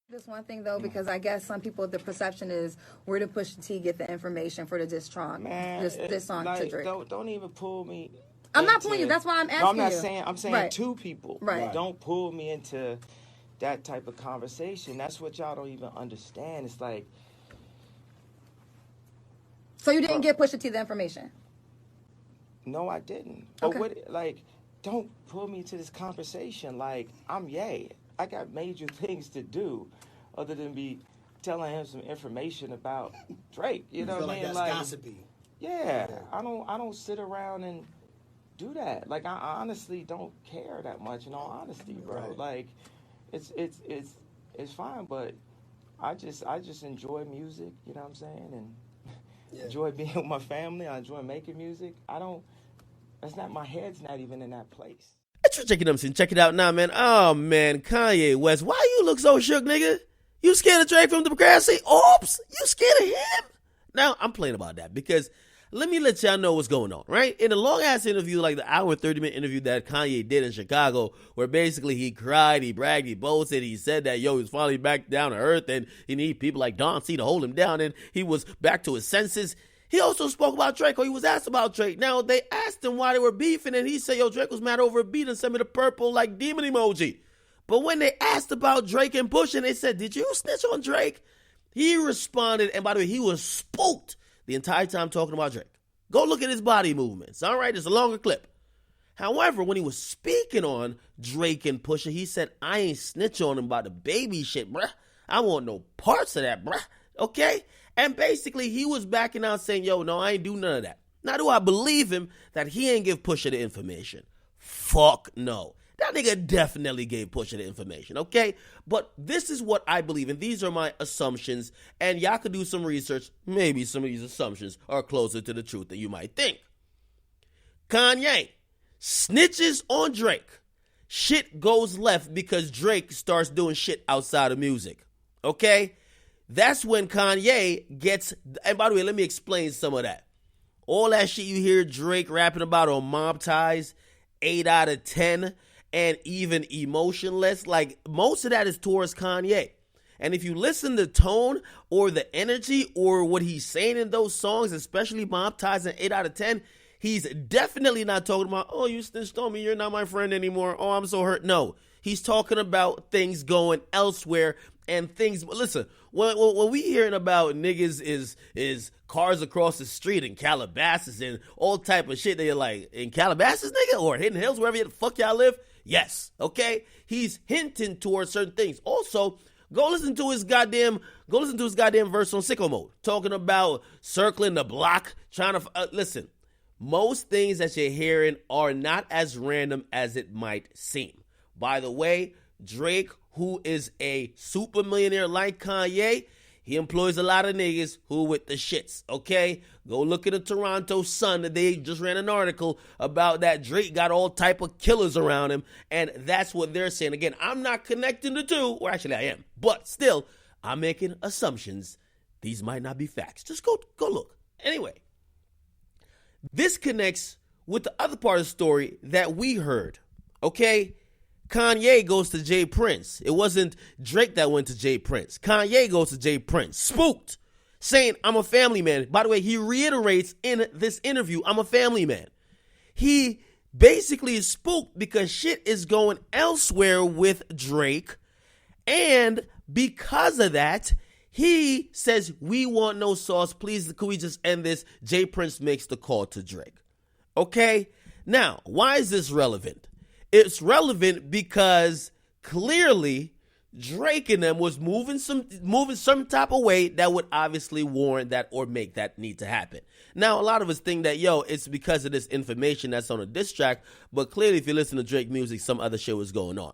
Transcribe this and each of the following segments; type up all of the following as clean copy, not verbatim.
This one thing though, because I guess some people, the perception is where did Pusha T get the information for the diss song, this song to Drake? Don't even pull me. I'm not pulling you. That's why I'm asking you. No, I'm not saying. I'm saying right. two people. Right. Don't pull me into that type of conversation. That's what y'all don't even understand. It's like. So you didn't give Pusha T the information? No, I didn't. Okay. But don't pull me to this conversation. Like, I'm Ye. I got major things to do other than be telling him some information about Drake. You know what I mean? That's gossipy. Yeah. I don't sit around and do that. Like, I honestly don't care that much, in all honesty, bro. Right. Like, it's fine, but I just enjoy music, you know what I'm saying? And enjoy being with my family. I enjoy making music. My head's not even in that place. It's Rich Akademiks. Check it out now, man. Oh, man, Kanye West. Why you look so shook, nigga? You scared of Drake from Democracy? Oops, you scared of him? Now, I'm playing about that because let me let y'all know what's going on, right? In a long-ass interview, like the hour and 30-minute interview that Kanye did in Chicago, where basically he cried, he bragged, he boasted, he said that, he's finally back down to earth and he need people like Don C to hold him down, and he was back to his senses. He also spoke about Drake, or he was asked about Drake. Now, they asked him why they were beefing, and he said, Drake was mad over a beat and sent me the purple, demon emoji. But when they asked about Drake and Pusha, they said, did you snitch on Drake? He responded, and by the way, he was spooked the entire time talking about Drake. Go look at his body movements, all right? It's a longer clip. However, when he was speaking on Drake and Pusha, he said, I ain't snitch on him about the baby shit, bruh. I want no parts of that, bruh, okay? And basically, he was backing out saying, no, I ain't do none of that. Now, do I believe him that he ain't give Pusha the information? Fuck no. That nigga definitely gave Pusha the information, okay? But this is what I believe, and these are my assumptions, and y'all could do some research. Maybe some of these assumptions are closer to the truth than you might think. Kanye snitches on Drake. Shit goes left because Drake starts doing shit outside of music, okay? That's when Kanye gets, and by the way, let me explain some of that. All that shit you hear Drake rapping about on Mob Ties, 8 out of 10, and even Emotionless, most of that is towards Kanye. And if you listen to tone or the energy or what he's saying in those songs, especially Mob Ties and 8 out of 10, he's definitely not talking about, you snitched on me, you're not my friend anymore, I'm so hurt. No, he's talking about things going elsewhere and things. Listen, when we hearing about niggas is cars across the street in Calabasas and all type of shit, they're like, in Calabasas, nigga, or Hidden Hills, wherever the fuck y'all live? Yes, okay? He's hinting towards certain things. Also, go listen to his goddamn verse on Sicko Mode, talking about circling the block, trying to, listen, most things that you're hearing are not as random as it might seem. By the way, Drake, who is a super millionaire like Kanye, he employs a lot of niggas who with the shits, okay? Go look at the Toronto Sun. They just ran an article about that Drake got all type of killers around him, and that's what they're saying. Again, I'm not connecting the two, or actually I am, but still, I'm making assumptions. These might not be facts. Just go look. Anyway, this connects with the other part of the story that we heard, okay? Kanye goes to Jay Prince. It wasn't Drake that went to Jay Prince. Kanye goes to Jay Prince, spooked, saying, I'm a family man. By the way, he reiterates in this interview, I'm a family man. He basically is spooked because shit is going elsewhere with Drake. And because of that, he says, we want no sauce. Please, could we just end this? Jay Prince makes the call to Drake. Okay? Now, why is this relevant? It's relevant because clearly Drake and them was moving some type of way that would obviously warrant that or make that need to happen. Now, a lot of us think that, it's because of this information that's on a diss track, but clearly if you listen to Drake music, some other shit was going on.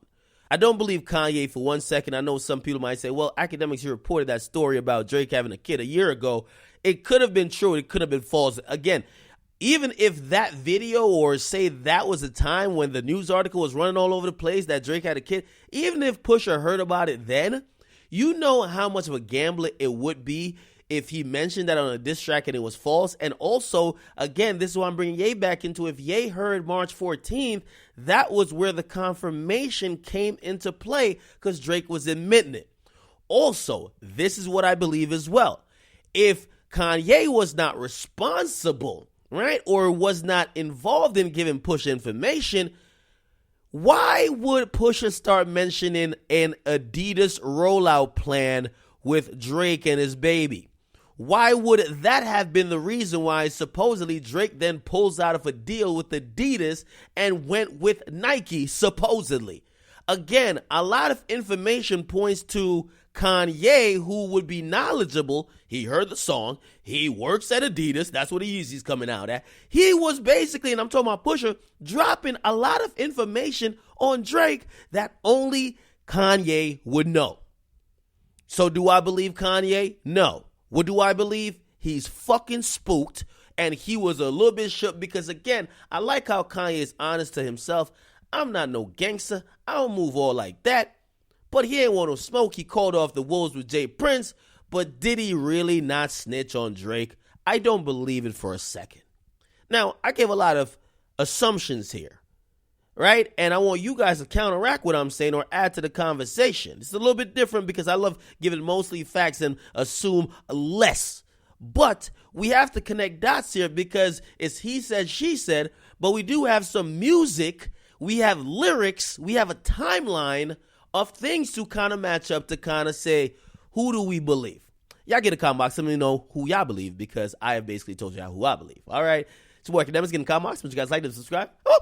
I don't believe Kanye for 1 second. I know some people might say, well, Akademiks, you reported that story about Drake having a kid a year ago. It could have been true. It could have been false. Again, even if that video or say that was a time when the news article was running all over the place that Drake had a kid, even if Pusha heard about it then, you know how much of a gamble it would be if he mentioned that on a diss track and it was false. And also, again, this is why I'm bringing Ye back into, if Ye heard March 14th, that was where the confirmation came into play because Drake was admitting it. also, this is what I believe as well. If Kanye was not responsible, right, or was not involved in giving Pusha information, why would Pusha start mentioning an Adidas rollout plan with Drake and his baby? Why would that have been the reason why supposedly Drake then pulls out of a deal with Adidas and went with Nike, supposedly? Again, a lot of information points to Kanye, who would be knowledgeable. He heard the song. He works at Adidas. That's what he's coming out at. He was basically, and I'm talking about Pusha, dropping a lot of information on Drake that only Kanye would know. So do I believe Kanye? No. What do I believe? He's fucking spooked, and he was a little bit shook because, again, I like how Kanye is honest to himself. I'm not no gangster. I don't move all like that. But he ain't want no smoke. He called off the wolves with Jay Prince. But did he really not snitch on Drake? I don't believe it for a second. Now, I give a lot of assumptions here, right? And I want you guys to counteract what I'm saying or add to the conversation. It's a little bit different because I love giving mostly facts and assume less. But we have to connect dots here because it's he said, she said, but we do have some music. We have lyrics. We have a timeline of things to kind of match up to kind of say, who do we believe? Y'all get a comment box. Let me know who y'all believe because I have basically told y'all who I believe. All right. It's more Akademiks. Get in the comment box. Would you guys like to subscribe? Oh!